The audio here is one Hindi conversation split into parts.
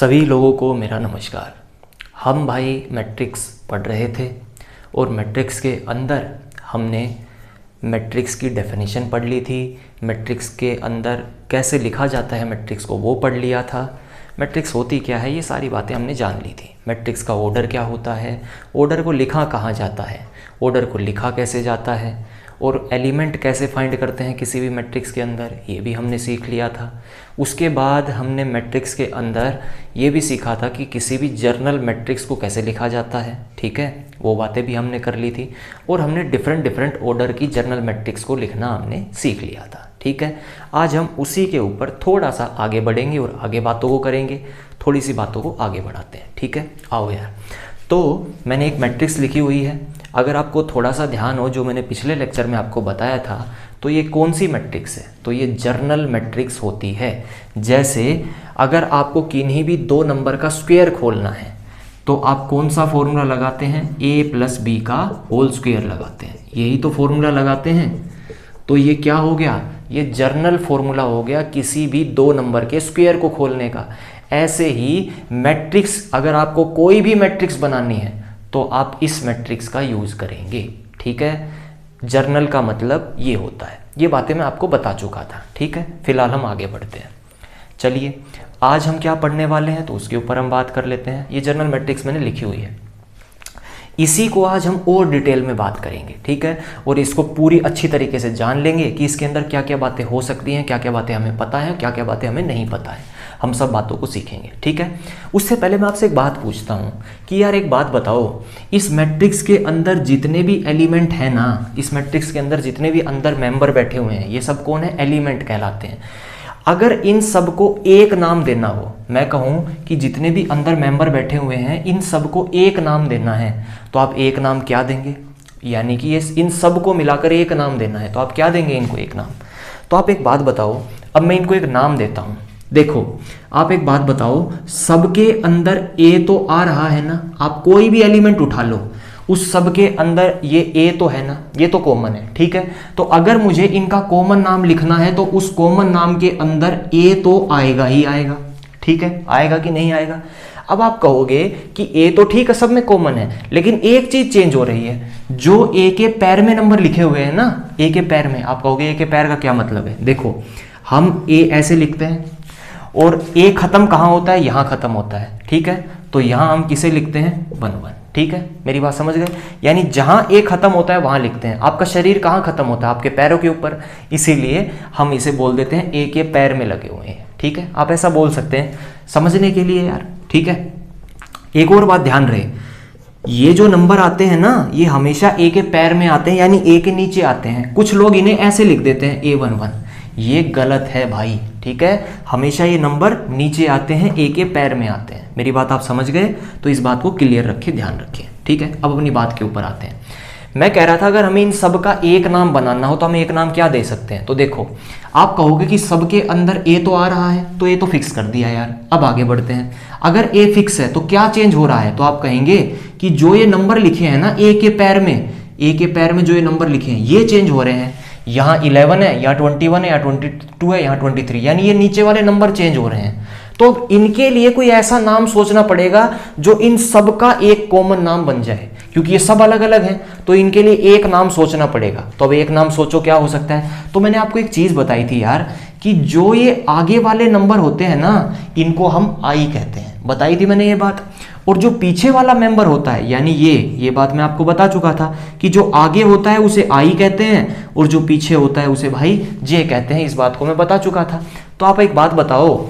सभी लोगों को मेरा नमस्कार। हम भाई मैट्रिक्स पढ़ रहे थे और मैट्रिक्स के अंदर हमने मैट्रिक्स की डेफिनेशन पढ़ ली थी। मैट्रिक्स के अंदर कैसे लिखा जाता है मैट्रिक्स को वो पढ़ लिया था। मैट्रिक्स होती क्या है ये सारी बातें हमने जान ली थी। मैट्रिक्स का ऑर्डर क्या होता है, ऑर्डर को लिखा कहाँ जाता है, ऑर्डर को लिखा कैसे जाता है और एलिमेंट कैसे फाइंड करते हैं किसी भी मैट्रिक्स के अंदर, ये भी हमने सीख लिया था। उसके बाद हमने मैट्रिक्स के अंदर ये भी सीखा था कि किसी भी जर्नल मैट्रिक्स को कैसे लिखा जाता है, ठीक है, वो बातें भी हमने कर ली थी। और हमने डिफरेंट ऑर्डर की जर्नल मैट्रिक्स को लिखना हमने सीख लिया था, ठीक है। आज हम उसी के ऊपर थोड़ा सा आगे बढ़ेंगे और आगे बातों को करेंगे, थोड़ी सी बातों को आगे बढ़ाते हैं, ठीक है। आओ यार, तो मैंने एक मैट्रिक्स लिखी हुई है। अगर आपको थोड़ा सा ध्यान हो, जो मैंने पिछले लेक्चर में आपको बताया था, तो ये कौन सी मैट्रिक्स है, तो ये जर्नल मैट्रिक्स होती है। जैसे अगर आपको किन्हीं भी दो नंबर का स्क्वायर खोलना है तो आप कौन सा फॉर्मूला लगाते हैं, a+b का होल स्क्वायर लगाते हैं, यही तो फॉर्मूला लगाते हैं। तो ये क्या हो गया, ये जर्नल फॉर्मूला हो गया किसी भी दो नंबर के स्क्वायर को खोलने का। ऐसे ही मैट्रिक्स, अगर आपको कोई भी मैट्रिक्स बनानी है तो आप इस मैट्रिक्स का यूज़ करेंगे, ठीक है। जर्नल का मतलब ये होता है, ये बातें मैं आपको बता चुका था, ठीक है। फिलहाल हम आगे बढ़ते हैं। चलिए आज हम क्या पढ़ने वाले हैं तो उसके ऊपर हम बात कर लेते हैं। ये जर्नल मैट्रिक्स मैंने लिखी हुई है, इसी को आज हम और डिटेल में बात करेंगे, ठीक है। और इसको पूरी अच्छी तरीके से जान लेंगे कि इसके अंदर क्या क्या बातें हो सकती हैं, क्या क्या बातें हमें पता है, क्या क्या बातें हमें नहीं पता है। हम सब बातों को सीखेंगे, ठीक है। उससे पहले मैं आपसे एक बात पूछता हूँ कि यार एक बात बताओ, इस मैट्रिक्स के अंदर जितने भी एलिमेंट हैं ना, इस मैट्रिक्स के अंदर जितने भी अंदर मेंबर बैठे हुए हैं, ये सब कौन है, एलिमेंट कहलाते हैं। अगर इन सब को एक नाम देना हो, मैं कहूँ कि जितने भी अंदर मेंबर बैठे हुए हैं इन सब को एक नाम देना है, तो आप एक नाम क्या देंगे, यानी कि ये इन सब को मिलाकर एक नाम देना है तो आप क्या देंगे, इनको एक नाम। तो आप एक बात बताओ, अब मैं इनको एक नाम देता हूँ। देखो आप एक बात बताओ, सबके अंदर ए तो आ रहा है ना, आप कोई भी एलिमेंट उठा लो, उस सब के अंदर ये ए तो है ना, ये तो कॉमन है, ठीक है। तो अगर मुझे इनका कॉमन नाम लिखना है तो उस कॉमन नाम के अंदर ए तो आएगा ही आएगा, ठीक है, आएगा कि नहीं आएगा। अब आप कहोगे कि ए तो ठीक है, सब में कॉमन है, लेकिन एक चीज चेंज हो रही है, जो ए के पैर में नंबर लिखे हुए हैं ना, ए के पैर में, आप कहोगे ए के पैर का क्या मतलब है। देखो हम ए ऐसे लिखते हैं और ए खत्म कहाँ होता है, यहाँ खत्म होता है, ठीक है। तो यहाँ हम किसे लिखते हैं, 1 1, ठीक है, मेरी बात समझ गए। यानी जहाँ ए खत्म होता है वहाँ लिखते हैं। आपका शरीर कहाँ खत्म होता है, आपके पैरों के ऊपर, इसीलिए हम इसे बोल देते हैं ए के पैर में लगे हुए हैं, ठीक है। आप ऐसा बोल सकते हैं समझने के लिए यार, ठीक है। एक और बात ध्यान रहे, ये जो नंबर आते हैं ना ये हमेशा ए के पैर में आते हैं, यानी ए के नीचे आते हैं। कुछ लोग इन्हें ऐसे लिख देते हैं A11, ये गलत है भाई, ठीक है। हमेशा ये नंबर नीचे आते हैं, ए के पैर में आते हैं। मेरी बात आप समझ गए, तो इस बात को क्लियर रखिए, ध्यान रखिए, ठीक है। अब अपनी बात के ऊपर आते हैं। मैं कह रहा था अगर हमें इन सब का एक नाम बनाना हो तो हम एक नाम क्या दे सकते हैं। तो देखो आप कहोगे कि सबके अंदर ए तो आ रहा है, तो ए तो फिक्स कर दिया यार। अब आगे बढ़ते हैं, अगर ए फिक्स है तो क्या चेंज हो रहा है, तो आप कहेंगे कि जो ये नंबर लिखे हैं ना ए के पैर में, ए के पैर में जो ये नंबर लिखे हैं ये चेंज हो रहे हैं। यहाँ 11 है, यहाँ 21 है, यहाँ 22 है, यहाँ 23, यानी ये नीचे वाले नंबर चेंज हो रहे हैं। तो इनके लिए कोई ऐसा नाम सोचना पड़ेगा जो इन सब का एक कॉमन नाम बन जाए, क्योंकि ये सब अलग अलग हैं, तो इनके लिए एक नाम सोचना पड़ेगा। तो अब एक नाम सोचो क्या हो सकता है। तो मैंने आपको एक चीज बताई थी यार कि जो ये आगे वाले नंबर होते हैं ना इनको हम आई कहते हैं, बताई थी मैंने ये बात। और जो पीछे वाला मेंबर होता है, यानी ये बात मैं आपको बता चुका था कि जो आगे होता है उसे आई कहते हैं और जो पीछे होता है उसे भाई जे कहते हैं, इस बात को मैं बता चुका था। तो आप एक बात बताओ,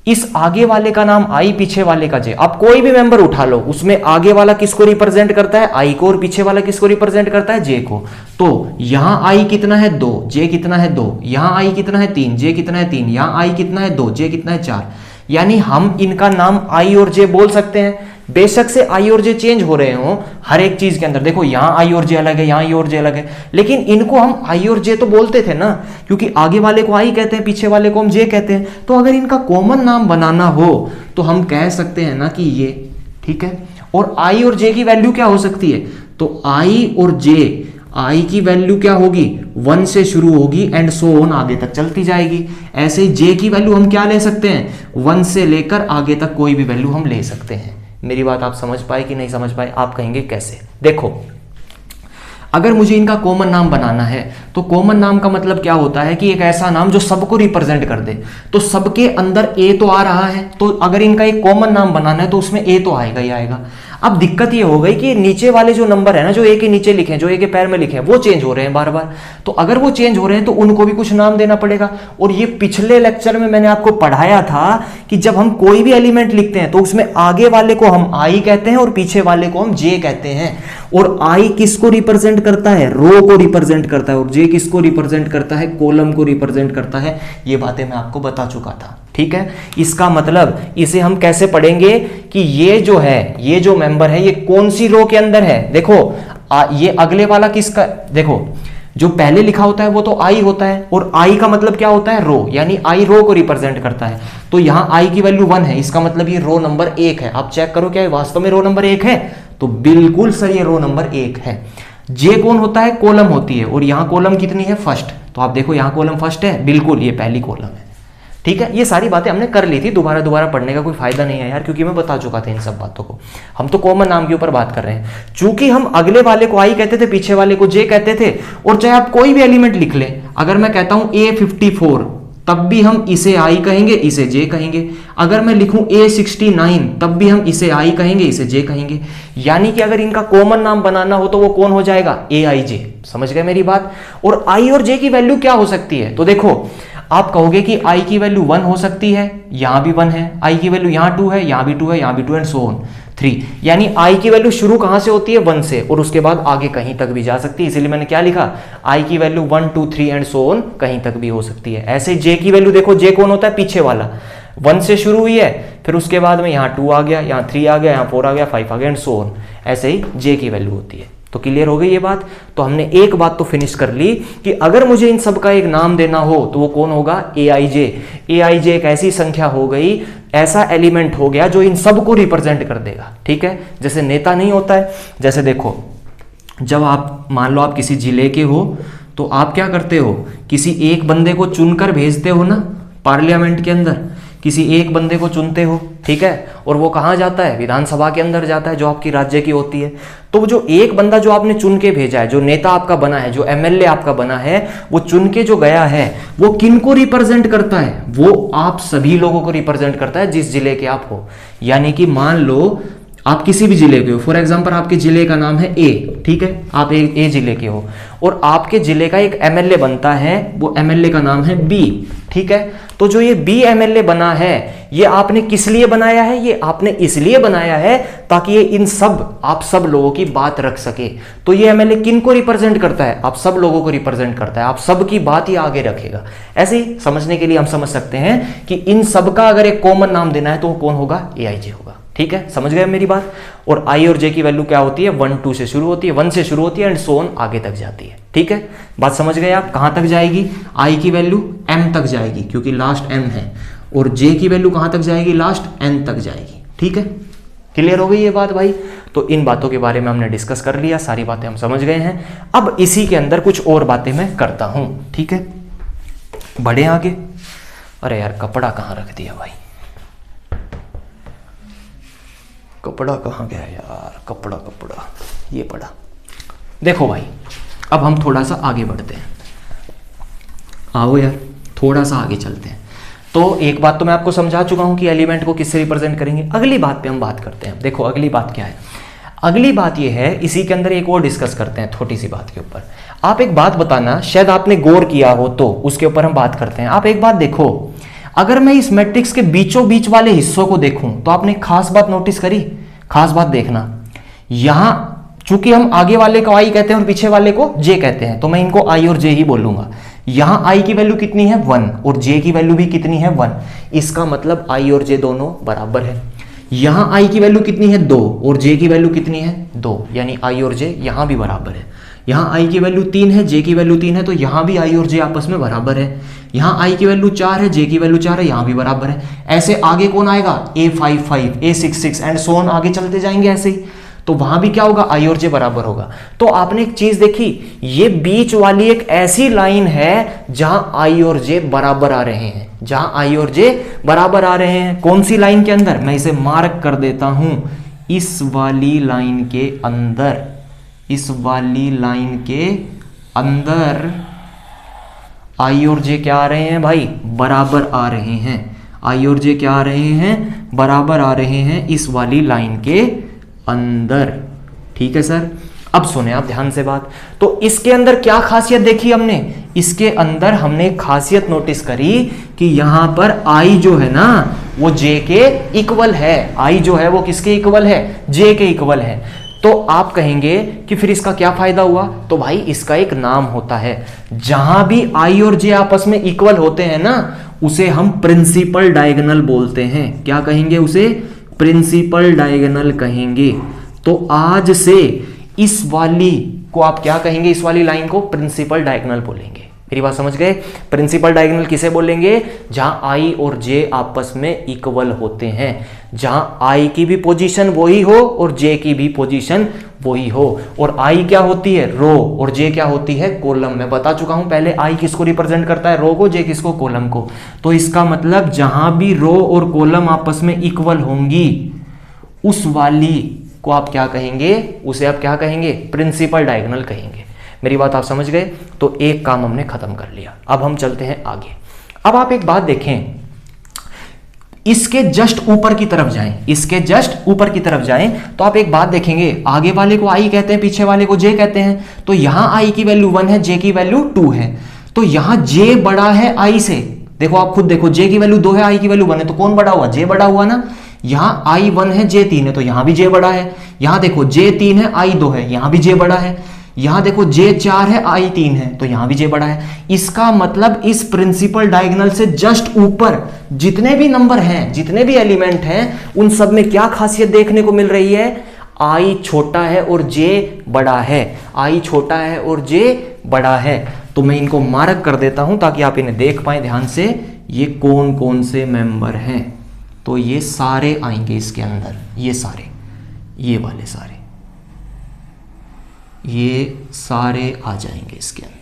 इस आगे वाले का नाम आई, पीछे वाले का जे। आप कोई भी मेंबर उठा लो, उसमें आगे वाला किसको रिप्रेजेंट करता है, आई को, और पीछे वाला किसको रिप्रेजेंट करता है, जे को। तो यहां आई कितना है 2, जे कितना है 2, यहां आई कितना है 3, जे कितना है 3, यहां आई कितना है 2, जे कितना है 4। यानी हम इनका नाम आई और जे बोल सकते हैं, बेशक से आई और जे चेंज हो रहे हो हर एक चीज के अंदर। देखो यहाँ आई और जे अलग है, यहाँ आई और जे अलग है, लेकिन इनको हम आई और जे तो बोलते थे ना, क्योंकि आगे वाले को आई कहते हैं, पीछे वाले को हम जे कहते हैं। तो अगर इनका कॉमन नाम बनाना हो तो हम कह सकते हैं ना कि ये, ठीक है। और आई और जे की वैल्यू क्या हो सकती है, तो आई और जे आई की वैल्यू क्या होगी, 1 से शुरू होगी एंड सो ऑन आगे तक चलती जाएगी। ऐसे ही जे की वैल्यू हम क्या ले सकते हैं, 1 से लेकर आगे तक कोई भी वैल्यू हम ले सकते हैं। मेरी बात आप समझ पाए कि नहीं समझ पाए? आप कहेंगे कैसे? देखो, अगर मुझे इनका कॉमन नाम बनाना है तो कॉमन नाम का मतलब क्या होता है कि एक ऐसा नाम जो सबको रिप्रेजेंट कर दे। तो सबके अंदर ए तो आ रहा है, तो अगर इनका एक कॉमन नाम बनाना है तो उसमें ए तो आएगा ही आएगा। अब दिक्कत ये हो गई कि नीचे वाले जो नंबर है ना, जो ए के नीचे लिखे हैं, जो ए के पैर में लिखे हैं, वो चेंज हो रहे हैं बार बार। तो अगर वो चेंज हो रहे हैं तो उनको भी कुछ नाम देना पड़ेगा। और ये पिछले लेक्चर में मैंने आपको पढ़ाया था कि जब हम कोई भी एलिमेंट लिखते हैं तो उसमें आगे वाले को हम आई कहते हैं और पीछे वाले को हम जे कहते हैं। और आई किसको रिप्रेजेंट करता है, रो को रिप्रेजेंट करता है, और जे किसको रिप्रेजेंट करता है, कॉलम को रिप्रेजेंट करता है। ये बातें मैं आपको बता चुका था, ठीक है। इसका मतलब इसे हम कैसे पढ़ेंगे कि ये जो है, ये जो मेंबर है, ये कौन सी रो के अंदर है। देखो ये अगले वाला किसका, देखो जो पहले लिखा होता है वो तो आई होता है, और आई का मतलब क्या होता है, रो, यानी आई रो को रिप्रेजेंट करता है। तो यहां आई की वैल्यू 1 है, इसका मतलब ये रो नंबर 1 है। आप चेक करो क्या ये वास्तव में रो नंबर 1 है, तो बिल्कुल सर ये रो नंबर 1 है। जे कौन होता है, कॉलम होती है, और यहां कॉलम कितनी है, फर्स्ट। तो आप देखो यहां कॉलम फर्स्ट है, बिल्कुल ये पहली कॉलम है, ठीक है। ये सारी बातें हमने कर ली थी, दोबारा दोबारा पढ़ने का कोई फायदा नहीं है यार, क्योंकि मैं बता चुका था इन सब बातों को। हम तो कॉमन नाम के ऊपर बात कर रहे हैं। चूंकि हम अगले वाले को आई कहते थे, पीछे वाले को जे कहते थे, और चाहे आप कोई भी एलिमेंट लिख लें, अगर मैं कहता हूं A54 तब भी हम इसे आई कहेंगे, इसे जे कहेंगे। अगर मैं लिखूं A69 तब भी हम इसे आई कहेंगे, इसे जे कहेंगे। यानी कि अगर इनका कॉमन नाम बनाना हो तो वो कौन हो जाएगा, AIJ। समझ गए मेरी बात? और आई और जे की वैल्यू क्या हो सकती है, तो देखो आप कहोगे कि आई की वैल्यू 1 हो सकती है, यहां भी 1 है, आई की वैल्यू यहां 2 है, यहां भी 2 है, यहां भी 2 एंड सो ऑन 3। यानी आई की वैल्यू शुरू कहां से होती है, 1 से, और उसके बाद आगे कहीं तक भी जा सकती है। इसलिए मैंने क्या लिखा, आई की वैल्यू 1 2 3 एंड सो ऑन कहीं तक भी हो सकती है। ऐसे जे की वैल्यू देखो, जे कौन होता है, पीछे वाला, 1 से शुरू हुई है, फिर उसके बाद में यहाँ 2 आ गया, यहाँ 3 आ गया, यहाँ 4 आ गया, 5 आ गया एंड सो ऑन। ऐसे ही जे की वैल्यू होती है। तो क्लियर हो गई ये बात? तो हमने एक बात तो फिनिश कर ली कि अगर मुझे इन सब का एक नाम देना हो तो वो कौन होगा, AIJ। AIJ एक ऐसी संख्या हो गई, ऐसा एलिमेंट हो गया जो इन सब को रिप्रेजेंट कर देगा, ठीक है। जैसे नेता नहीं होता है, जैसे देखो जब आप मान लो आप किसी जिले के हो तो आप क्या करते हो, किसी एक बंदे को चुनकर भेजते हो ना पार्लियामेंट के अंदर, किसी एक बंदे को चुनते हो, ठीक है, और वो कहाँ जाता है, विधानसभा के अंदर जाता है, जो आपकी राज्य की होती है। तो जो एक बंदा जो आपने चुन के भेजा है, जो नेता आपका बना है, जो MLA आपका बना है, वो चुन के जो गया है, वो किन को रिप्रेजेंट करता है, वो आप सभी लोगों को रिप्रेजेंट करता है जिस जिले के आप हो। यानी कि मान लो आप किसी भी जिले के हो, फॉर एग्जांपल आपके जिले का नाम है A, ठीक है, आप ए जिले के हो, और आपके जिले का एक MLA बनता है, वो MLA का नाम है B, ठीक है। तो जो ये B MLA बना है, ये आपने किस लिए बनाया है, ये आपने इसलिए बनाया है ताकि ये इन सब, आप सब लोगों की बात रख सके। तो ये MLA किन को रिप्रेजेंट करता है, आप सब लोगों को रिप्रेजेंट करता है, आप सब की बात ही आगे रखेगा। ऐसे ही समझने के लिए हम समझ सकते हैं कि इन सब का अगर एक कॉमन नाम देना है तो वो कौन होगा, AIJ होगा, ठीक है। समझ गए मेरी बात? और आई और जे की वैल्यू क्या होती है, 1 2 से शुरू होती है, 1 से शुरू होती है एंड सो ऑन आगे तक जाती है, ठीक है। बात समझ गए आप? कहां तक जाएगी, आई की वैल्यू M तक जाएगी क्योंकि लास्ट M है, और जे की वैल्यू कहां तक जाएगी, लास्ट N तक जाएगी, ठीक है। क्लियर हो गई ये बात भाई? तो इन बातों के बारे में हमने डिस्कस कर लिया, सारी बातें हम समझ गए हैं। अब इसी के अंदर कुछ और बातें मैं करता हूं, ठीक है। बढ़े आगे। अरे यार कपड़ा कहां रख दिया भाई, कपड़ा कहाँ गया यार, कपड़ा ये पड़ा। देखो भाई अब हम थोड़ा सा आगे बढ़ते हैं, आओ यार थोड़ा सा आगे चलते हैं। तो एक बात तो मैं आपको समझा चुका हूं कि एलिमेंट को किससे रिप्रेजेंट करेंगे। अगली बात पे हम बात करते हैं। देखो अगली बात क्या है, अगली बात ये है, इसी के अंदर एक और डिस्कस करते हैं छोटी सी बात के ऊपर। आप एक बात बताना, शायद आपने गौर किया हो तो उसके ऊपर हम बात करते हैं। आप एक बात देखो, अगर मैं इस मैट्रिक्स के बीचों बीच वाले हिस्सों को देखूं तो आपने खास बात नोटिस करी, खास बात देखना, यहां चूंकि हम आगे वाले को आई कहते हैं और पीछे वाले को जे कहते हैं, तो मैं इनको आई और जे ही बोलूंगा। यहां आई की वैल्यू कितनी है 1 और जे की वैल्यू भी कितनी है 1, इसका मतलब आई और जे दोनों बराबर है। यहां आई की वैल्यू कितनी है 2 और जे की वैल्यू कितनी है 2, यानी आई और जे यहां भी बराबर है। यहां आई की वैल्यू 3 है, जे की वैल्यू 3 है, तो यहां भी आई और जे आपस में बराबर है। यहां आई की वैल्यू 4 है, जे की वैल्यू 4 है, यहां भी बराबर है। ऐसे आगे कौन आएगा, A55, A66 and so on आगे चलते जाएंगे ऐसे ही। तो वहां भी क्या होगा, आई और जे बराबर होगा। तो आपने एक चीज देखी, ये बीच वाली एक ऐसी लाइन है जहां आई और जे बराबर आ रहे हैं, जहां आई और जे बराबर आ रहे हैं। कौन सी लाइन के अंदर, मैं इसे मार्क कर देता हूं, इस वाली लाइन के अंदर, इस वाली लाइन के अंदर आई और जे क्या आ रहे हैं भाई, बराबर आ रहे हैं। आई और जे क्या आ रहे हैं, बराबर आ रहे हैं इस वाली लाइन के अंदर। ठीक है सर, अब सुने आप ध्यान से बात। तो इसके अंदर क्या खासियत देखी हमने, इसके अंदर हमने एक खासियत नोटिस करी कि यहां पर आई जो है ना वो जे के इक्वल है। आई जो है वो किसके इक्वल है, जे के इक्वल है। तो आप कहेंगे कि फिर इसका क्या फायदा हुआ, तो भाई इसका एक नाम होता है, जहां भी आई और जे आपस में इक्वल होते हैं ना उसे हम प्रिंसिपल डायगोनल बोलते हैं। क्या कहेंगे उसे, प्रिंसिपल डायगोनल कहेंगे। तो आज से इस वाली को आप क्या कहेंगे, इस वाली लाइन को प्रिंसिपल डायगोनल बोलेंगे। मेरी बात समझ गए, प्रिंसिपल डायगोनल किसे बोलेंगे, जहां आई और जे आपस में इक्वल होते हैं, जहां आई की भी पोजीशन वही हो और जे की भी पोजीशन वही हो। और आई क्या होती है, रो, और जे क्या होती है, कॉलम। मैं बता चुका हूं पहले, आई किसको रिप्रेजेंट करता है, रो को, जे किसको, कॉलम को। तो इसका मतलब जहां भी रो और कॉलम आपस में इक्वल होंगी उस वाली को आप क्या कहेंगे, उसे आप क्या कहेंगे, प्रिंसिपल डायगोनल कहेंगे। मेरी बात आप समझ गए। तो एक काम हमने खत्म कर लिया, अब हम चलते हैं आगे। अब आप एक बात देखें, इसके जस्ट ऊपर की तरफ जाएं, इसके जस्ट ऊपर की तरफ जाएं तो आप एक बात देखेंगे, आगे वाले को आई कहते हैं, पीछे वाले को जे कहते हैं। तो यहां आई की वैल्यू 1 है, जे की वैल्यू 2 है। तो यहां जे बड़ा है आई से। देखो आप खुद देखो, जे की वैल्यू 2 है, आई की वैल्यू 1 है, तो कौन बड़ा हुआ, जे बड़ा हुआ ना। यहां आई 1 है, जे 3 है, तो यहां भी जे बड़ा है। यहां देखो जे 3 है, आई 2 है, यहां भी जे बड़ा है। यहां देखो जे 4 है, आई 3 है, तो यहां भी जे बड़ा है। इसका मतलब इस प्रिंसिपल डायगोनल से जस्ट ऊपर जितने भी नंबर हैं, जितने भी एलिमेंट हैं, उन सब में क्या खासियत देखने को मिल रही है, आई छोटा है और जे बड़ा है। आई छोटा है और जे बड़ा है। तो मैं इनको मार्क कर देता हूं ताकि आप इन्हें देख पाए ध्यान से, ये कौन कौन से मेंबर हैं। तो ये सारे आएंगे इसके अंदर, ये सारे, ये वाले सारे, ये सारे आ जाएंगे इसके अंदर।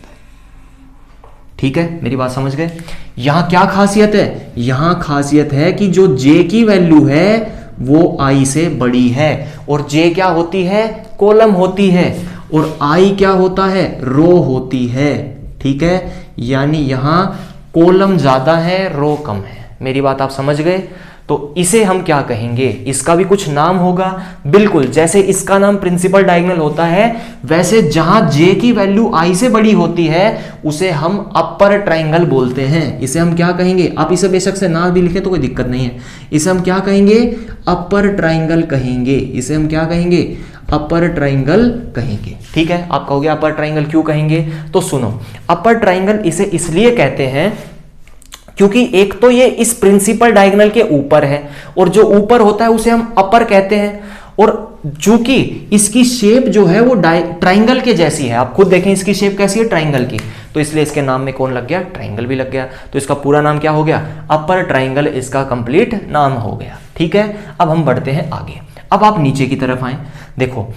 ठीक है, मेरी बात समझ गए। यहां क्या खासियत है, यहां खासियत है कि जो जे की वैल्यू है वो आई से बड़ी है, और जे क्या होती है, कॉलम होती है, और आई क्या होता है, रो होती है। ठीक है, यानी यहां कॉलम ज्यादा है, रो कम है। मेरी बात आप समझ गए। तो इसे हम क्या कहेंगे, इसका भी कुछ नाम होगा। बिल्कुल जैसे इसका नाम प्रिंसिपल डायगोनल होता है, वैसे जहां जे की वैल्यू आई से बड़ी होती है उसे हम अपर ट्रायंगल बोलते हैं। इसे हम क्या कहेंगे, आप इसे बेशक से ना भी लिखे तो कोई दिक्कत नहीं है, इसे हम क्या कहेंगे, अपर ट्रायंगल कहेंगे। इसे हम क्या कहेंगे, अपर ट्रायंगल कहेंगे। ठीक है, आप कहोगे अपर ट्रायंगल क्यों कहेंगे, तो सुनो, अपर ट्रायंगल इसे इसलिए कहते हैं क्योंकि एक तो ये इस प्रिंसिपल डायगोनल के ऊपर है, और जो ऊपर होता है उसे हम अपर कहते हैं। और चूंकि इसकी शेप जो है वो ट्रायंगल के जैसी है, आप खुद देखें इसकी शेप कैसी है, ट्रायंगल की, तो इसलिए इसके नाम में कौन लग गया, ट्रायंगल भी लग गया। तो इसका पूरा नाम क्या हो गया, अपर ट्रायंगल, इसका कंप्लीट नाम हो गया। ठीक है, अब हम बढ़ते हैं आगे। अब आप नीचे की तरफ आए, देखो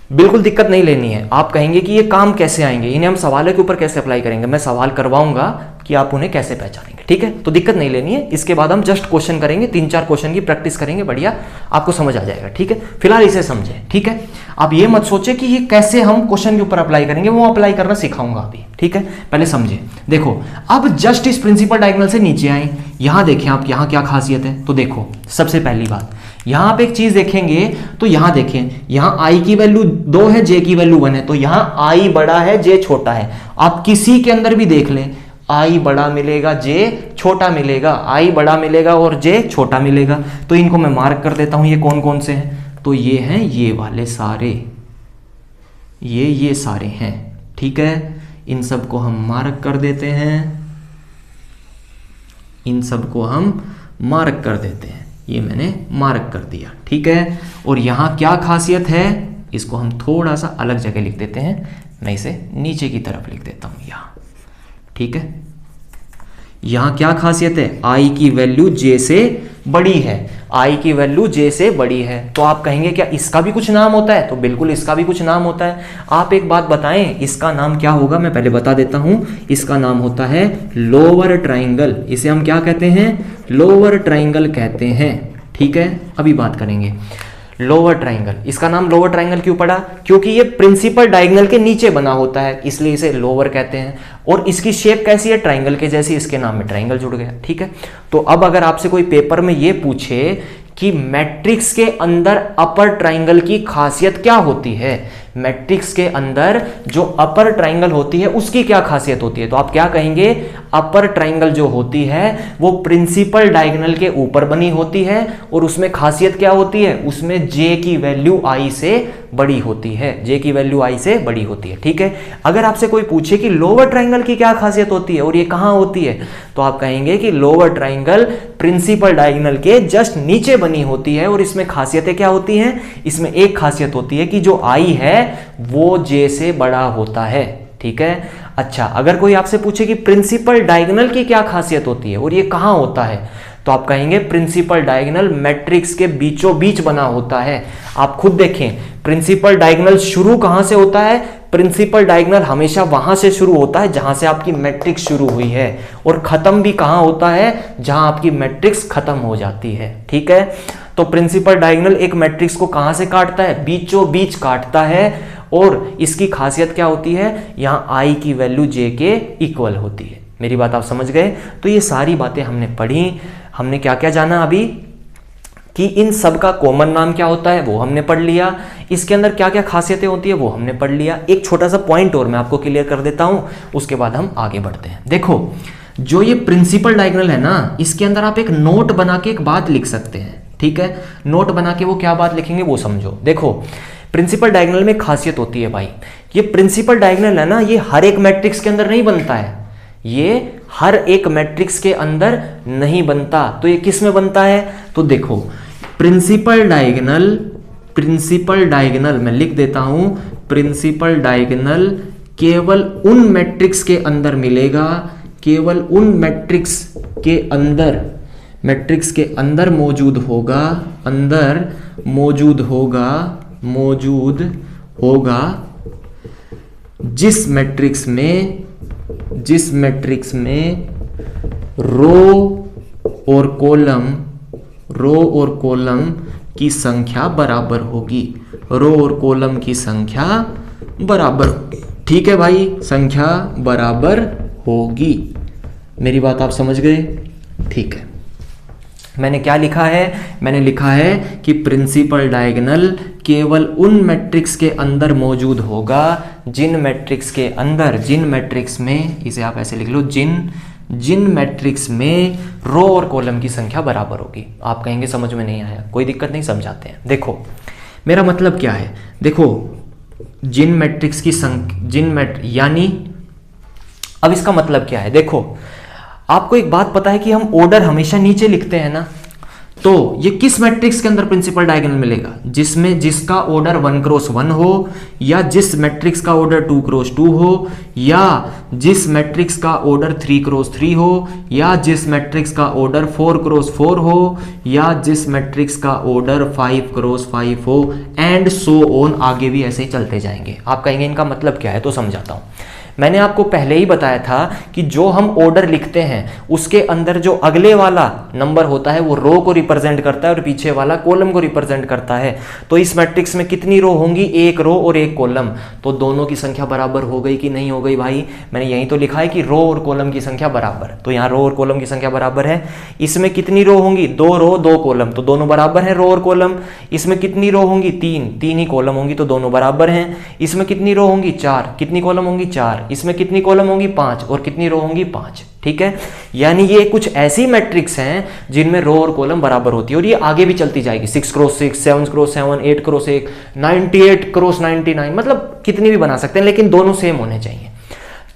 बिल्कुल दिक्कत नहीं लेनी है। आप कहेंगे कि ये काम कैसे आएंगे, इन्हें हम सवालों के ऊपर कैसे अप्लाई करेंगे, मैं सवाल करवाऊंगा कि आप उन्हें कैसे पहचानेंगे। ठीक है, तो दिक्कत नहीं लेनी है। इसके बाद हम जस्ट क्वेश्चन करेंगे, 3-4 क्वेश्चन की प्रैक्टिस करेंगे, बढ़िया आपको समझ आ जाएगा। ठीक है, फिलहाल इसे समझें। ठीक है, आप ये मत सोचे कि ये कैसे हम क्वेश्चन के ऊपर अप्लाई करेंगे, वो अप्लाई करना सिखाऊंगा अभी। ठीक है, पहले समझे। देखो अब जस्ट इस प्रिंसिपल डायगोनल से नीचे आए, यहां देखें आप, यहां क्या खासियत है। तो देखो सबसे पहली बात, यहां पे एक चीज देखेंगे तो यहां देखें, यहां आई की वैल्यू 2 है, जे की वैल्यू 1 है, तो यहां आई बड़ा है, जे छोटा है। आप किसी के अंदर भी देख लें, आई बड़ा मिलेगा, जे छोटा मिलेगा, आई बड़ा मिलेगा और जे छोटा मिलेगा। तो इनको मैं मार्क कर देता हूं, ये कौन कौन से हैं, तो ये हैं ये वाले सारे, ये सारे हैं। ठीक है, इन सबको हम मार्क कर देते हैं, इन सबको हम मार्क कर देते हैं, ये मैंने मार्क कर दिया। ठीक है, और यहां क्या खासियत है, इसको हम थोड़ा सा अलग जगह लिख देते हैं, मैं इसे नीचे की तरफ लिख देता हूं यहां। ठीक है, यहां क्या खासियत है, आई की वैल्यू जे से बड़ी है, i की वैल्यू j से बड़ी है। तो आप कहेंगे क्या इसका भी कुछ नाम होता है? तो बिल्कुल इसका भी कुछ नाम होता है। आप एक बात बताएं, इसका नाम क्या होगा? मैं पहले बता देता हूं, इसका नाम होता है लोअर ट्राइंगल। इसे हम क्या कहते हैं? लोअर ट्राइंगल कहते हैं। ठीक है, अभी बात करेंगे लोअर ट्राइंगल। इसका नाम लोअर ट्राइंगल क्यों पड़ा? क्योंकि ये प्रिंसिपल डायगोनल के नीचे बना होता है, इसलिए इसे लोअर कहते हैं। और इसकी शेप कैसी है? ट्राइंगल के जैसी, इसके नाम में ट्राइंगल जुड़ गया। ठीक है, तो अब अगर आपसे कोई पेपर में ये पूछे कि मैट्रिक्स के अंदर अपर ट्राइंगल की खासियत क्या होती है, मैट्रिक्स के अंदर जो अपर ट्राइंगल होती है उसकी क्या खासियत होती है, तो आप क्या कहेंगे? अपर ट्राइंगल जो होती है वो प्रिंसिपल डायगोनल के ऊपर बनी होती है और उसमें खासियत क्या होती है? उसमें j की वैल्यू i से बड़ी होती है, j की वैल्यू i से बड़ी होती है। ठीक है, अगर आपसे कोई पूछे कि लोअर ट्राइंगल की क्या खासियत होती है और ये कहां होती है, तो आप कहेंगे कि लोअर ट्राइंगल प्रिंसिपल डायगोनल के जस्ट नीचे बनी होती है और इसमें खासियतें क्या होती हैं? इसमें एक खासियत होती है कि जो i है वो j से बड़ा होता है। ठीक है, अच्छा, अगर कोई आपसे पूछे कि प्रिंसिपल डायगोनल की क्या खासियत होती है और ये कहां होता है, तो आप कहेंगे प्रिंसिपल डायगोनल मैट्रिक्स के बीचों बीच बना होता है। आप खुद देखें, प्रिंसिपल डायगोनल शुरू कहां से होता है? प्रिंसिपल डायगोनल हमेशा वहां से शुरू होता है जहां से आपकी मैट्रिक्स शुरू हुई है, और खत्म भी कहां होता है? जहां आपकी मैट्रिक्स खत्म हो जाती है। ठीक है, तो प्रिंसिपल डायगोनल एक मैट्रिक्स को कहां से काटता है? बीचों बीच काटता है। और इसकी खासियत क्या होती है? यहां i की वैल्यू j के इक्वल होती है। मेरी बात आप समझ गए? तो ये सारी बातें हमने पढ़ी। हमने क्या क्या जाना अभी? कि इन सब का कॉमन नाम क्या होता है वो हमने पढ़ लिया, इसके अंदर क्या क्या खासियतें होती है वो हमने पढ़ लिया। एक छोटा सा पॉइंट और मैं आपको क्लियर कर देता हूं, उसके बाद हम आगे बढ़ते हैं। देखो, जो ये प्रिंसिपल डायगोनल है ना, इसके अंदर आप एक नोट बना के एक बात लिख सकते हैं। ठीक है, नोट बना के वो क्या बात लिखेंगे वो समझो। देखो, प्रिंसिपल डायगोनल में खासियत होती है भाई, ये प्रिंसिपल डायगोनल है ना, ये हर एक मैट्रिक्स के अंदर नहीं बनता है, ये हर एक मैट्रिक्स के अंदर नहीं बनता। तो ये किस में बनता है? तो देखो, प्रिंसिपल डायगोनल मैं लिख देता हूं, प्रिंसिपल डायगोनल केवल उन मैट्रिक्स के अंदर मिलेगा, केवल उन मैट्रिक्स के अंदर मौजूद होगा जिस मैट्रिक्स में रो और कॉलम की संख्या बराबर होगी, रो और कॉलम की संख्या बराबर। ठीक है भाई, संख्या बराबर होगी। मेरी बात आप समझ गए? ठीक है, मैंने क्या लिखा है? मैंने लिखा है कि प्रिंसिपल डायगोनल केवल उन मैट्रिक्स के अंदर मौजूद होगा जिन मैट्रिक्स में, इसे आप ऐसे लिख लो, जिन मैट्रिक्स में रो और कॉलम की संख्या बराबर होगी। आप कहेंगे समझ में नहीं आया, कोई दिक्कत नहीं, समझाते हैं। देखो, मेरा मतलब क्या है? देखो, जिन मैट्रिक्स की संख्या, यानी अब इसका मतलब क्या है? देखो, आपको एक बात पता है कि हम ऑर्डर हमेशा नीचे लिखते हैं ना, तो ये किस मैट्रिक्स के अंदर प्रिंसिपल डायगोनल मिलेगा? जिसका ऑर्डर 1 क्रॉस 1 हो, या जिस मैट्रिक्स का ऑर्डर 2 क्रॉस 2 हो, या जिस मैट्रिक्स का ऑर्डर 3 क्रॉस 3 हो, या जिस मैट्रिक्स का ऑर्डर 4 क्रॉस 4 हो, या जिस मैट्रिक्स का ऑर्डर 5 क्रॉस 5 हो, एंड सो ऑन। आगे भी ऐसे ही चलते जाएंगे। आप कहेंगे इनका मतलब क्या है, तो समझाता हूं। मैंने आपको पहले ही बताया था कि जो हम ऑर्डर लिखते हैं उसके अंदर जो अगले वाला नंबर होता है वो रो को रिप्रेजेंट करता है और पीछे वाला कॉलम को रिप्रेजेंट करता है। तो इस मैट्रिक्स में कितनी रो होंगी? एक रो और एक कॉलम। तो दोनों की संख्या बराबर हो गई कि नहीं हो गई भाई? मैंने यही तो लिखा है कि रो और कॉलम की संख्या बराबर। तो यहाँ रो और कॉलम की संख्या बराबर है। इसमें कितनी रो होंगी? 2 रो 2 कॉलम, तो दोनों बराबर है रो और कॉलम। इसमें कितनी रो होंगी? 3 ही कॉलम होंगी, तो दोनों बराबर हैं। इसमें कितनी रो होंगी? 4, कितनी कॉलम होंगी? 4। इसमें कितनी कॉलम होंगी? 5, और कितनी रो होंगी? 5। ठीक है, यानी ये कुछ ऐसी मैट्रिक्स हैं जिनमें रो और कॉलम बराबर होती है, और ये आगे भी चलती जाएगी। 6 क्रॉस 6, 7 क्रॉस 7, 8 क्रॉस 1, 98 क्रॉस 99, मतलब कितनी भी बना सकते हैं, लेकिन दोनों सेम होने चाहिए।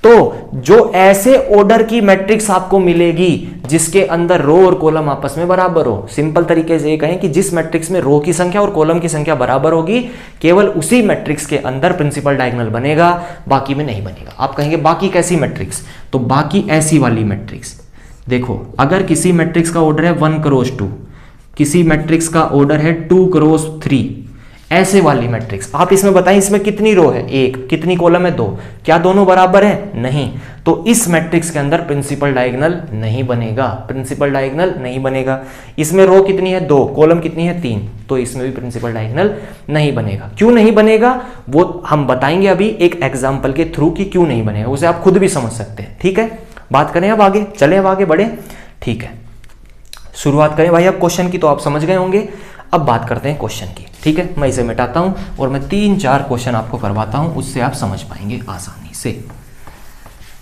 तो जो ऐसे ऑर्डर की मैट्रिक्स आपको मिलेगी जिसके अंदर रो और कॉलम आपस में बराबर हो, सिंपल तरीके से ये कहें कि जिस मैट्रिक्स में रो की संख्या और कॉलम की संख्या बराबर होगी, केवल उसी मैट्रिक्स के अंदर प्रिंसिपल डायगोनल बनेगा, बाकी में नहीं बनेगा। आप कहेंगे बाकी कैसी मैट्रिक्स? तो बाकी ऐसी वाली मैट्रिक्स। देखो, अगर किसी मैट्रिक्स का ऑर्डर है 1 क्रॉस 2, किसी मैट्रिक्स का ऑर्डर है 2 क्रॉस 3, ऐसे वाली मैट्रिक्स, आप इसमें बताएं इसमें कितनी रो है, 1, कितनी कॉलम है, 2, क्या दोनों बराबर है, नहीं, तो इस मैट्रिक्स के अंदर प्रिंसिपल डायगोनल नहीं बनेगा, प्रिंसिपल डायगोनल नहीं बनेगा। इसमें रो कितनी है, 2, कॉलम कितनी है, 3, तो इसमें भी प्रिंसिपल डायगोनल नहीं बनेगा। क्यों नहीं बनेगा वो हम बताएंगे अभी एक एग्जाम्पल के थ्रू कि क्यों नहीं बनेगा, उसे आप खुद भी समझ सकते हैं। ठीक है, बात करें अब आगे, चलें अब आगे बढ़े। ठीक है, शुरुआत करें भाई अब क्वेश्चन की, तो आप समझ गए होंगे। अब बात करते हैं क्वेश्चन की। ठीक है, मैं इसे मिटाता हूं और मैं 3-4 क्वेश्चन आपको करवाता हूं, उससे आप समझ पाएंगे आसानी से।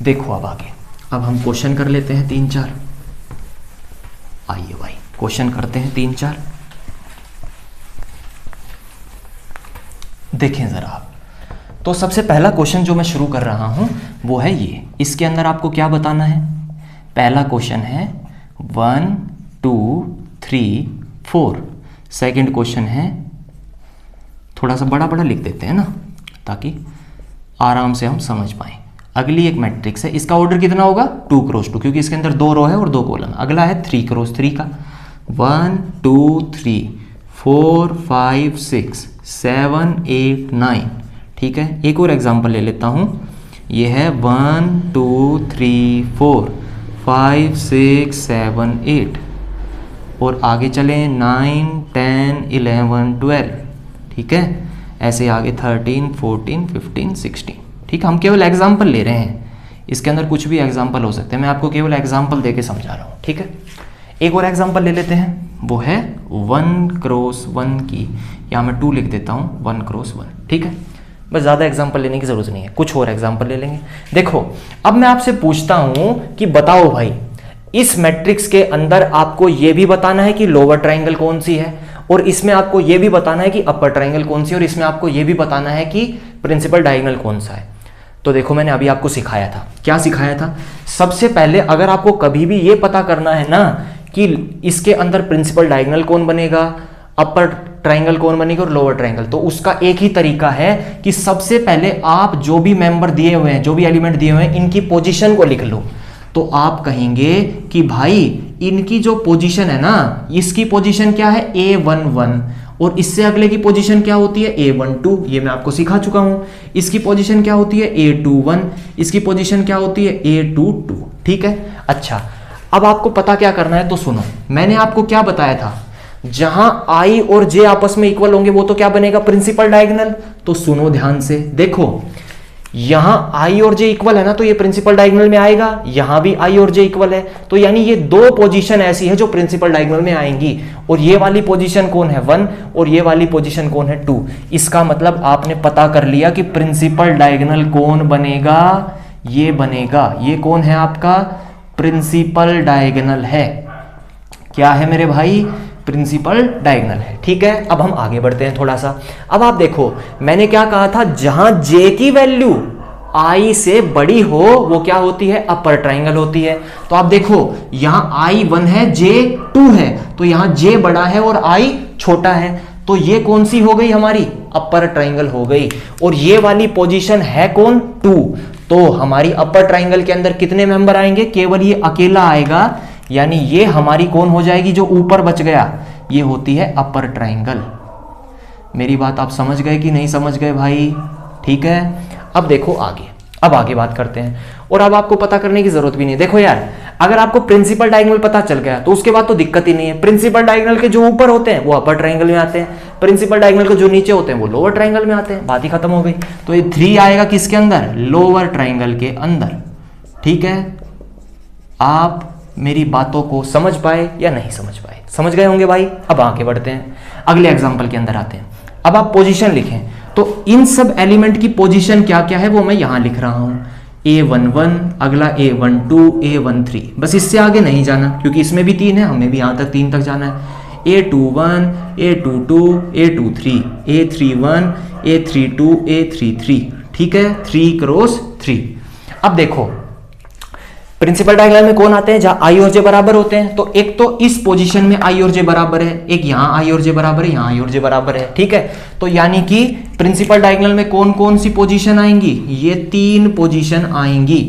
देखो अब आगे, अब हम क्वेश्चन कर लेते हैं 3-4। आइए भाई क्वेश्चन करते हैं 3-4। देखें जरा आप, तो सबसे पहला क्वेश्चन जो मैं शुरू कर रहा हूं वो है ये। इसके अंदर आपको क्या बताना है, पहला क्वेश्चन है 1 2 3 4। सेकंड क्वेश्चन है, थोड़ा सा बड़ा बड़ा लिख देते हैं ना ताकि आराम से हम समझ पाएं। अगली एक मैट्रिक्स है, इसका ऑर्डर कितना होगा, 2 क्रॉस 2, क्योंकि इसके अंदर 2 रो है और 2 कॉलम। अगला है 3 क्रॉस 3 का, 1 2 3 4 5 6 7 8 9। ठीक है, एक और एग्जांपल ले लेता हूं, ये है 1 2 3 4 5 6 7 8, और आगे चलें 9 10 11 12। ठीक है, ऐसे आगे 13 14 15 16। ठीक है, हम केवल एग्जाम्पल ले रहे हैं, इसके अंदर कुछ भी एग्जाम्पल हो सकते हैं, मैं आपको केवल एग्जाम्पल देके समझा रहा हूँ। ठीक है, एक और एग्जाम्पल ले लेते हैं, वो है 1 क्रॉस 1 की, यहाँ मैं 2 लिख देता हूँ, 1 क्रॉस 1। ठीक है, बस ज़्यादा एग्जाम्पल लेने की ज़रूरत नहीं है, कुछ और एग्जाम्पल ले लेंगे। देखो अब मैं आपसे पूछता हूँ कि बताओ भाई, इस मैट्रिक्स के अंदर आपको यह भी बताना है कि लोअर ट्राइंगल कौन सी है, और इसमें आपको यह भी बताना है कि अपर ट्राइंगल कौन सी है, और इसमें आपको यह भी बताना है कि प्रिंसिपल डायगोनल कौन सा है। तो देखो मैंने अभी आपको सिखाया था, क्या सिखाया था, सबसे पहले अगर आपको कभी भी यह पता करना है ना कि इसके अंदर प्रिंसिपल डायगोनल कौन बनेगा, अपर ट्राइंगल कौन बनेगा और लोअर ट्राइंगल, तो उसका एक ही तरीका है कि सबसे पहले आप जो भी मेंबर दिए हुए हैं, जो भी एलिमेंट दिए हुए हैं, इनकी पोजीशन को लिख लो। तो आप कहेंगे कि भाई इनकी जो पोजीशन है ना, इसकी पोजीशन क्या है, A11, और इससे अगले की पोजीशन क्या होती है, A12, ये मैं आपको सिखा चुका हूं। इसकी पोजीशन क्या होती है, A21, इसकी पोजीशन क्या होती है, A22। ठीक है, अच्छा अब आपको पता क्या करना है, तो सुनो, मैंने आपको क्या बताया था, जहां I और J आपस में इक्वल होंगे वो तो क्या बनेगा, प्रिंसिपल डायगोनल। तो सुनो ध्यान से, देखो यहां I और J इक्वल है ना, तो ये प्रिंसिपल डायगोनल में आएगा, यहां भी I और J इक्वल है, तो यानी ये 2 पोजीशन ऐसी है जो प्रिंसिपल डायगोनल में आएंगी, और ये वाली पोजीशन कौन है, 1, और ये वाली पोजीशन कौन है, 2। इसका मतलब आपने पता कर लिया कि प्रिंसिपल डायगोनल कौन बनेगा, ये बनेगा, ये कौन है आपका, प्रिंसिपल डायगोनल है। क्या है मेरे भाई, प्रिंसिपल डायगोनल है। ठीक है, अब हम आगे बढ़ते हैं थोड़ा सा। अब आप देखो मैंने क्या कहा था, जहां J की वैल्यू I से बड़ी हो वो क्या होती है, अपर ट्राइंगल होती है। तो आप देखो यहां I1 है, J 2 है, तो यहां J बड़ा है और I छोटा है, तो ये कौन सी हो गई हमारी, अपर ट्राइंगल हो गई। और ये वाली पोजीशन है कौन, 2, तो हमारी अपर ट्राइंगल के अंदर कितने मेंबर आएंगे, केवल ये अकेला आएगा, यानी ये हमारी कौन हो जाएगी, जो ऊपर बच गया, ये होती है अपर ट्राइंगल। मेरी बात आप समझ गए कि नहीं समझ गए भाई। ठीक है, अब देखो आगे, अब आगे बात करते हैं, और अब आपको पता करने की जरूरत भी नहीं। देखो यार, अगर आपको प्रिंसिपल डायगोनल पता चल गया तो उसके बाद तो दिक्कत ही नहीं है। प्रिंसिपल डायगोनल के जो ऊपर होते हैं वो अपर ट्राइंगल में आते हैं, प्रिंसिपल डायगोनल के जो नीचे होते हैं वो लोअर ट्राइंगल में आते हैं, बात ही खत्म हो गई। तो ये 3 आएगा किसके अंदर, लोअर ट्राइंगल के अंदर। ठीक है, आप मेरी बातों को समझ पाए या नहीं समझ पाए, समझ गए होंगे भाई। अब आगे बढ़ते हैं, अगले एग्जांपल के अंदर आते हैं। अब आप पोजीशन लिखें, तो इन सब एलिमेंट की पोजीशन क्या क्या है वो मैं यहां लिख रहा हूं, A11, अगला A12, A13, बस इससे आगे नहीं जाना क्योंकि इसमें भी 3 है, हमें भी यहां तक 3 तक जाना है। A21, A22, A23, A31, A32, A33। ठीक है, 3 क्रॉस 3। अब देखो प्रिंसिपल डायगोनल में कौन आते हैं, जहां I और J बराबर होते हैं, तो एक तो इस पोजीशन में I और J बराबर है, एक यहां I और J बराबर है, यहां I और J बराबर है। ठीक है, तो यानी कि प्रिंसिपल डायगोनल में कौन कौन सी पोजीशन आएंगी, ये 3 पोजीशन आएंगी।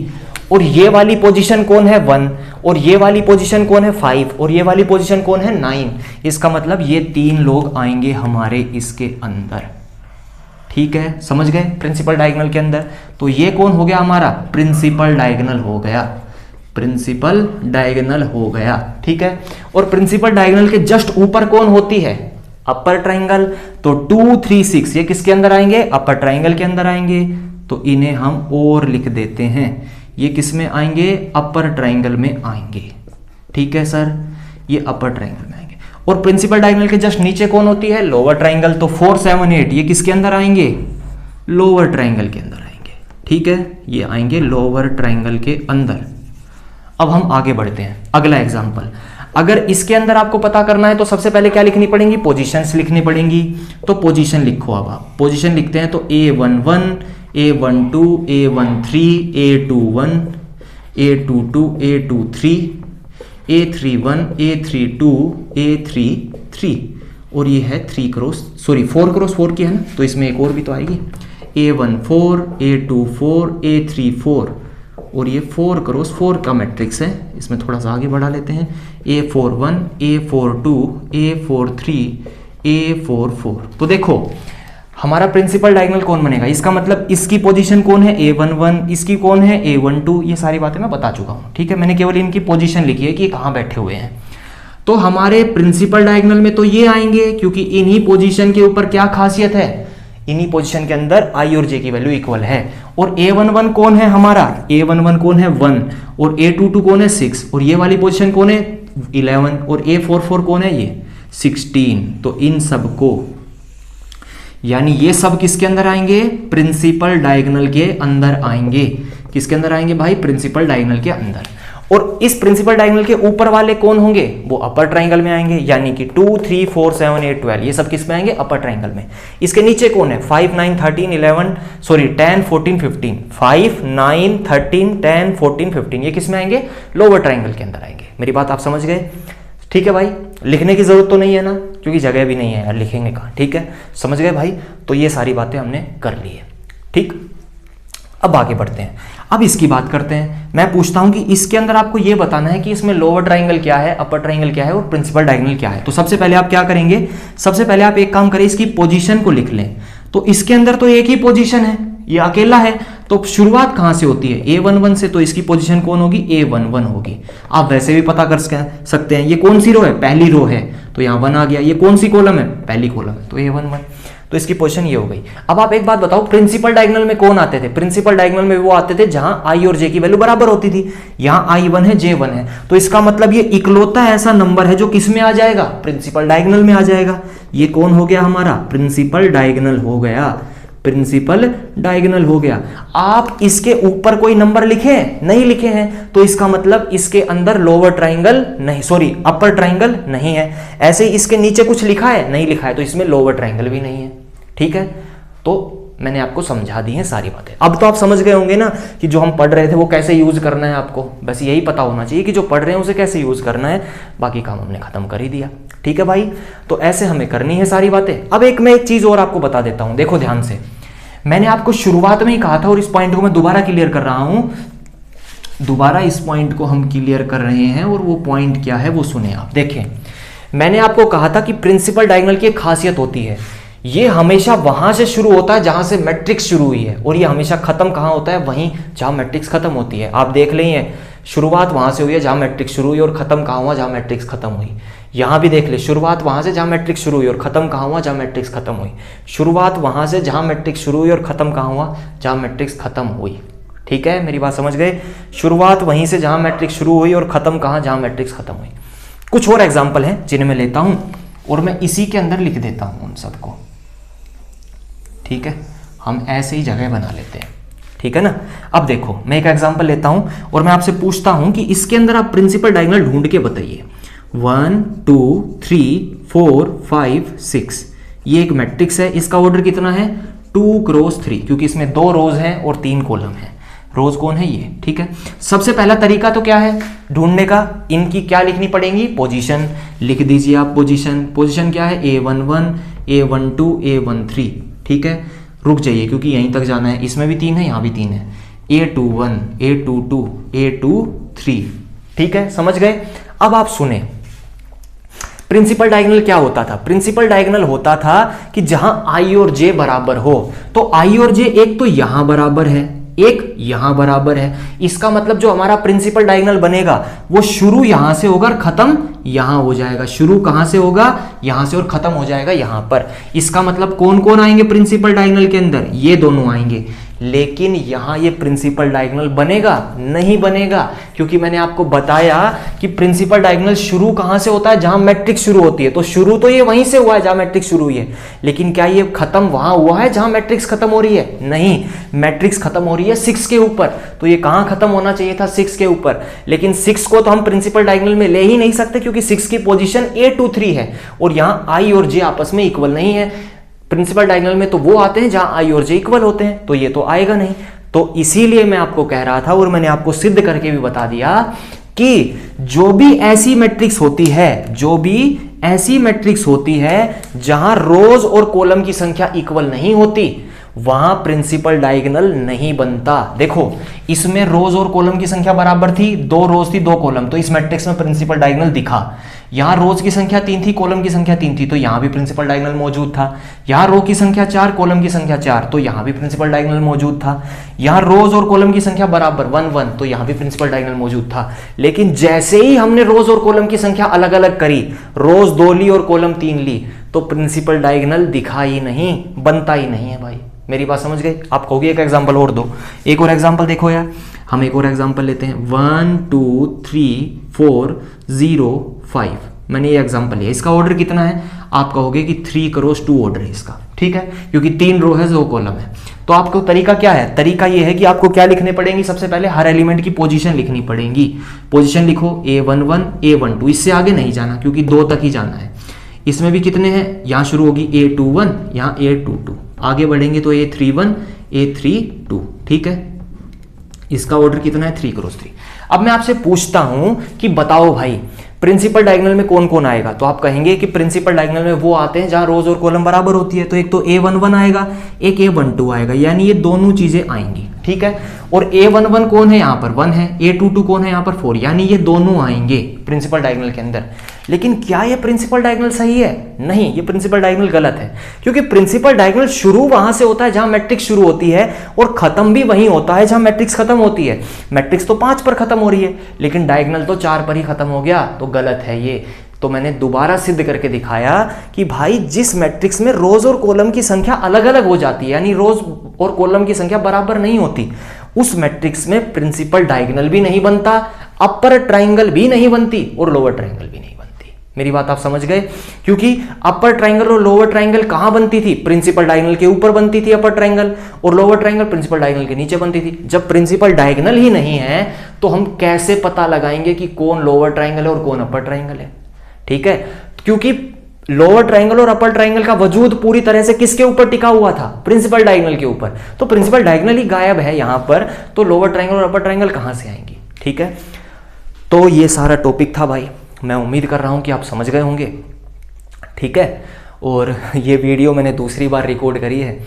और ये वाली पोजीशन कौन है 1, और ये वाली पोजीशन कौन है 5, और ये वाली पोजीशन कौन है 9। इसका मतलब ये 3 लोग आएंगे हमारे इसके अंदर। ठीक है, समझ गए, प्रिंसिपल डायगोनल के अंदर। तो ये कौन हो गया हमारा प्रिंसिपल डायगोनल हो गया, प्रिंसिपल डायगोनल हो गया। ठीक है, और प्रिंसिपल डायगोनल के जस्ट ऊपर कौन होती है अपर ट्राइंगल। तो 2 3 6 ये किसके अंदर आएंगे अपर ट्राइंगल के अंदर आएंगे। तो इन्हें हम और लिख देते हैं, ये किस में आएंगे अपर ट्राइंगल में आएंगे। ठीक है सर, ये अपर ट्राइंगल में आएंगे। और प्रिंसिपल डायगोनल के जस्ट नीचे कौन होती है लोअर ट्राइंगल। तो 4 7 8 ये किसके अंदर आएंगे लोअर ट्राइंगल के अंदर आएंगे। ठीक है, ये आएंगे लोअर ट्राइंगल के अंदर। अब हम आगे बढ़ते हैं, अगला एग्जांपल। अगर इसके अंदर आपको पता करना है तो सबसे पहले क्या लिखनी पड़ेंगी पोजीशंस लिखनी पड़ेंगी। तो पोजीशन लिखो, अब आप पोजीशन लिखते हैं तो A11 A12 A13 A21 A22 A23 A31 A32 A33 और ये है 4 क्रॉस 4 की है ना, तो इसमें एक और भी तो आएगी A14 A24 A34 और ये 4 क्रॉस 4 का मैट्रिक्स है। इसमें थोड़ा सा आगे बढ़ा लेते हैं A41 A42 A43 A44। तो देखो हमारा प्रिंसिपल डायगोनल कौन बनेगा, इसका मतलब इसकी पोजीशन कौन है A11, इसकी कौन है A12, ये सारी बातें मैं बता चुका हूँ। ठीक है, मैंने केवल इनकी पोजीशन लिखी है कि ये कहाँ बैठे हुए हैं। तो हमारे प्रिंसिपल डायगोनल में तो ये आएंगे, क्योंकि इन्हीं पोजीशन के ऊपर क्या खासियत है, इन्हीं पोजीशन के अंदर I और J की वैल्यू इक्वल है। और A11 कौन है हमारा, A11 कौन है 1, और A22 कौन है 6, और ये वाली पोजीशन कौन है 11, और A44 कौन है ये 16। तो इन सब को यानी ये सब किसके अंदर आएंगे प्रिंसिपल डायगोनल के अंदर आएंगे। किसके अंदर आएंगे भाई प्रिंसिपल डायगोनल के अंदर। और इस प्रिंसिपल डायगोनल के ऊपर वाले कौन होंगे वो अपर ट्राइंगल में आएंगे, यानी कि 2 3 4 7 8 12 ये सब किस में आएंगे अपर ट्राइंगल में। इसके नीचे कौन है 5 9 13 11 सॉरी 10 14 15 5 9 13 10 14 15 ये किस में आएंगे लोअर ट्राइंगल के अंदर आएंगे। मेरी बात आप समझ गए। ठीक है भाई, लिखने की जरूरत तो नहीं है ना, क्योंकि जगह भी नहीं है यार लिखेंगे कहाँ। ठीक है, समझ गए भाई। तो ये सारी बातें हमने कर ली है। ठीक, अब आगे बढ़ते हैं। अब इसकी बात करते हैं। मैं पूछता हूं कि इसके अंदर आपको ये बताना है कि इसमें लोअर ट्राइंगल क्या है, अपर ट्राइंगल क्या है और प्रिंसिपल डायगोनल क्या है। तो सबसे पहले आप क्या करेंगे, सबसे पहले आप एक काम करें, इसकी पोजीशन को लिख लें। तो इसके अंदर तो एक ही पोजीशन है, ये अकेला है। तो शुरुआत कहां से होती है A11 से, तो इसकी पोजीशन कौन होगी A11 होगी। आप वैसे भी पता कर सकते हैं ये कौन सी रो है पहली रो है, तो यहाँ 1 आ गया। ये कौन सी कॉलम है पहली कॉलम है, तो A11। तो इसकी पोजीशन ये हो गई। अब आप एक बात बताओ प्रिंसिपल डायगोनल में कौन आते थे, प्रिंसिपल डायगोनल में वो आते थे जहां I और J की वैल्यू बराबर होती थी। यहाँ I1 है J1 है, तो इसका मतलब ये इकलौता ऐसा नंबर है जो किस में आ जाएगा प्रिंसिपल डायगोनल में आ जाएगा। ये कौन हो गया हमारा प्रिंसिपल डायगोनल हो गया, प्रिंसिपल डायगोनल हो गया। आप इसके ऊपर कोई नंबर लिखे हैं नहीं लिखे हैं, तो इसका मतलब इसके अंदर लोअर ट्राइंगल नहीं सॉरी अपर ट्राइंगल नहीं है। ऐसे ही इसके नीचे कुछ लिखा है नहीं लिखा है, तो इसमें लोअर ट्राइंगल भी नहीं है। ठीक है, तो मैंने आपको समझा दी है सारी बातें। अब तो आप समझ गए होंगे ना कि जो हम पढ़ रहे थे वो कैसे यूज करना है। आपको बस यही पता होना चाहिए कि जो पढ़ रहे हैं उसे कैसे यूज करना है, बाकी काम हमने खत्म कर ही दिया। ठीक है भाई, तो ऐसे हमें करनी है सारी बातें। अब मैं एक चीज और आपको बता देता हूं, देखो ध्यान से। मैंने आपको शुरुआत में ही कहा था और इस पॉइंट को मैं दोबारा क्लियर कर रहा हूं, दोबारा इस पॉइंट को हम क्लियर कर रहे हैं। और वो पॉइंट क्या है वो सुने आप। देखें, मैंने आपको कहा था कि प्रिंसिपल डायगोनल की एक खासियत होती है, ये हमेशा वहां से शुरू होता है जहां से मैट्रिक्स शुरू हुई है, और ये हमेशा खत्म कहां होता है वहीं जहां मैट्रिक्स खत्म होती है। आप देख लें, शुरुआत वहां से हुई है जहां मैट्रिक्स शुरू हुई और खत्म कहां हुआ जहां मैट्रिक्स खत्म हुई। यहां भी देख ले, शुरुआत वहां से जहां मैट्रिक्स शुरू हुई और खत्म कहां हुआ जहां मैट्रिक्स खत्म हुई। शुरुआत वहां से जहां मैट्रिक्स शुरू हुई और खत्म कहां हुआ जहां मैट्रिक्स खत्म हुई। ठीक है, मेरी बात समझ गए। शुरुआत वहीं से जहां मैट्रिक्स शुरू हुई और खत्म कहां जहां मैट्रिक्स खत्म हुई। कुछ और एग्जाम्पल हैं जिन्हें मैं लेता हूं और मैं इसी के अंदर लिख देता हूं उन सबको। ठीक है, हम ऐसे ही जगह बना लेते हैं। ठीक है ना। अब देखो, मैं एक एग्जांपल लेता हूं और मैं आपसे पूछता हूं कि इसके अंदर आप प्रिंसिपल डायगोनल ढूंढ के बताइए। 1 2 3 4 5 6 ये एक मैट्रिक्स है, इसका ऑर्डर कितना है 2 क्रॉस 3, क्योंकि इसमें 2 रोज हैं और 3 कॉलम हैं। रोज कौन है ये। ठीक है, सबसे पहला तरीका तो क्या है ढूंढने का, इनकी क्या लिखनी पड़ेगी पोजीशन लिख दीजिए आप। पोजीशन क्या है A11 A12 A13। ठीक है, रुक जाइए क्योंकि यहीं तक जाना है, इसमें भी 3 है यहाँ भी 3 है। A21, A22, A23, ठीक है, समझ गए। अब आप सुने, प्रिंसिपल डायगोनल क्या होता था? प्रिंसिपल डायगोनल होता था कि जहां I और J बराबर हो, तो I और J एक तो यहां बराबर है, एक यहां बराबर है। इसका मतलब जो हमारा प्रिंसिपल डायगोनल बनेगा वो शुरू यहां से होगा और खत्म यहां हो जाएगा। शुरू कहां से होगा? यहां से, और खत्म हो जाएगा यहां पर। इसका मतलब कौन कौन आएंगे प्रिंसिपल डायगोनल के अंदर? ये दोनों आएंगे। लेकिन यहां ये प्रिंसिपल डायगोनल बनेगा? नहीं बनेगा, क्योंकि मैंने आपको बताया कि प्रिंसिपल डायगोनल शुरू कहां से होता है? जहां मैट्रिक्स शुरू होती है। तो शुरू तो ये वहीं से हुआ है जहां मैट्रिक्स शुरू हुई है, लेकिन क्या ये खत्म वहां हुआ है जहां मैट्रिक्स खत्म हो रही है? नहीं, मैट्रिक्स खत्म हो रही है 6 के ऊपर, तो ये कहां खत्म होना चाहिए था? 6 के ऊपर। लेकिन 6 को तो हम प्रिंसिपल डायगोनल में ले ही नहीं सकते, क्योंकि 6 की पोजीशन A23 है और यहां I और J आपस में इक्वल नहीं है। प्रिंसिपल डायगोनल में तो वो आते हैं जहां I और J इक्वल होते हैं, तो ये तो आएगा नहीं। तो इसीलिए मैं आपको कह रहा था, और मैंने आपको सिद्ध करके भी बता दिया कि जो भी ऐसी मैट्रिक्स होती है, जो भी ऐसी मैट्रिक्स होती है जहां रोज और कॉलम की संख्या इक्वल नहीं होती, वहां प्रिंसिपल डायगोनल नहीं बनता। देखो, इसमें रोज और कॉलम की संख्या बराबर थी, 2 रोज थी 2 कॉलम, तो इस मैट्रिक्स में प्रिंसिपल डायगोनल दिखा। यहां रोज की संख्या 3 थी, कॉलम की संख्या 3 थी, तो यहां भी प्रिंसिपल डायगोनल मौजूद था। यहां रो की संख्या 4, कॉलम की संख्या 4, तो यहां भी प्रिंसिपल डायगोनल मौजूद था। यहां रोज और कॉलम की संख्या बराबर 1 1, तो यहां भी प्रिंसिपल डायगोनल मौजूद था। लेकिन जैसे ही हमने रोज और कॉलम की संख्या अलग अलग करी, रोज 2 ली और कॉलम 3 ली, तो प्रिंसिपल डायगोनल दिखा ही नहीं, बनता ही नहीं है। भाई मेरी बात समझ गए? आप कहोगे एक एग्जांपल और दो। एक और एग्जांपल देखो यार, हम एक और एग्जांपल लेते हैं। 1 2 3 4 0 5, मैंने ये एग्जांपल लिया। इसका ऑर्डर कितना है? आप कहोगे कि 3 क्रॉस 2 ऑर्डर है इसका, ठीक है, क्योंकि 3 रो है 2 कॉलम है। तो आपको तरीका क्या है? तरीका ये है कि आपको क्या लिखने पड़ेंगी? सबसे पहले हर एलिमेंट की पोजीशन लिखनी पड़ेगी। पोजीशन लिखो A11 A12, इससे आगे नहीं जाना क्योंकि 2 तक ही जाना है। इसमें भी कितने हैं? यहां शुरू होगी A21, यहां A22, आगे बढ़ेंगे तो A31 A32, ठीक है। इसका ऑर्डर कितना है? 3 क्रॉस 3। अब मैं आपसे पूछता हूं कि बताओ भाई, प्रिंसिपल डायगोनल में कौन कौन आएगा? तो आप कहेंगे कि प्रिंसिपल डायगोनल में वो आते हैं जहां रोज और कॉलम बराबर होती है। तो एक तो A11 आएगा, एक A12 आएगा, यानी ये दोनों चीजें आएंगी, ठीक है। और A11 कौन है? यहाँ पर 1 है। A22 कौन है? यहाँ पर 4, यानी ये दोनों आएंगे प्रिंसिपल डायगोनल के अंदर। लेकिन क्या ये प्रिंसिपल डायगोनल सही है? नहीं, ये प्रिंसिपल डायगोनल गलत है, क्योंकि प्रिंसिपल डायगोनल शुरू वहां से होता है जहां मैट्रिक्स शुरू होती है, और खत्म भी वहीं होता है जहां मैट्रिक्स खत्म होती है। मैट्रिक्स तो 5 पर खत्म हो रही है, लेकिन डायगोनल तो 4 पर ही खत्म हो गया, तो गलत है ये। तो मैंने दोबारा सिद्ध करके दिखाया कि भाई जिस मैट्रिक्स में रोज और कॉलम की संख्या अलग अलग हो जाती है, यानी रोज और कॉलम की संख्या बराबर नहीं होती, उस मैट्रिक्स में प्रिंसिपल डायगोनल भी नहीं बनता, अपर ट्राइंगल भी नहीं बनती और लोअर ट्राइंगल भी नहीं बनती। मेरी बात आप समझ गए? क्योंकि अपर ट्राइंगल और लोअर ट्राइंगल कहां बनती थी? प्रिंसिपल डायगोनल के ऊपर बनती थी अपर ट्राइंगल, और लोअर ट्राइंगल प्रिंसिपल डायगोनल के नीचे बनती थी। जब प्रिंसिपल डायगोनल ही नहीं है तो हम कैसे पता लगाएंगे कि कौन लोअर ट्राइंगल है और कौन अपर ट्राइंगल है? ठीक है, क्योंकि लोअर ट्राइंगल और अपर ट्राइंगल का वजूद पूरी तरह से किसके ऊपर टिका हुआ था? प्रिंसिपल डायगोनल के ऊपर। तो प्रिंसिपल डायगोनल ही गायब है यहां पर, तो लोअर ट्राइंगल और अपर ट्राइंगल कहां से आएंगी? ठीक है, तो ये सारा टॉपिक था भाई। मैं उम्मीद कर रहा हूं कि आप समझ गए होंगे, ठीक है। और ये वीडियो मैंने दूसरी बार रिकॉर्ड करी है।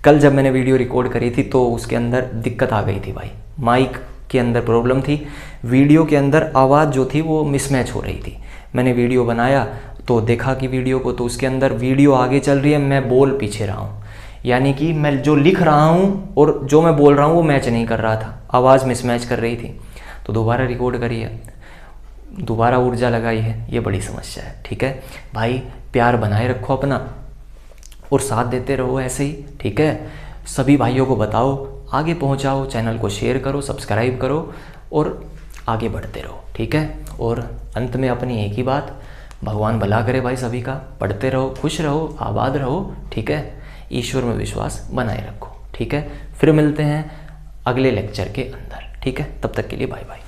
कल जब मैंने वीडियो रिकॉर्ड करी थी तो उसके अंदर दिक्कत आ गई थी भाई, माइक के अंदर प्रॉब्लम थी, वीडियो के अंदर आवाज़ जो थी वो मिसमैच हो रही थी। मैंने वीडियो बनाया तो देखा कि वीडियो को, तो उसके अंदर वीडियो आगे चल रही है, मैं बोल पीछे रहा हूँ, यानी कि मैं जो लिख रहा हूँ और जो मैं बोल रहा हूँ वो मैच नहीं कर रहा था, आवाज़ मिसमैच कर रही थी। तो दोबारा रिकॉर्ड करी है, दोबारा ऊर्जा लगाई है, ये बड़ी समस्या है। ठीक है भाई, प्यार बनाए रखो अपना और साथ देते रहो ऐसे ही, ठीक है। सभी भाइयों को बताओ, आगे पहुंचाओ, चैनल को शेयर करो, सब्सक्राइब करो और आगे बढ़ते रहो, ठीक है। और अंत में अपनी एक ही बात, भगवान भला करे भाई सभी का, पढ़ते रहो, खुश रहो, आबाद रहो, ठीक है। ईश्वर में विश्वास बनाए रखो, ठीक है। फिर मिलते हैं अगले लेक्चर के अंदर, ठीक है। तब तक के लिए बाय बाय।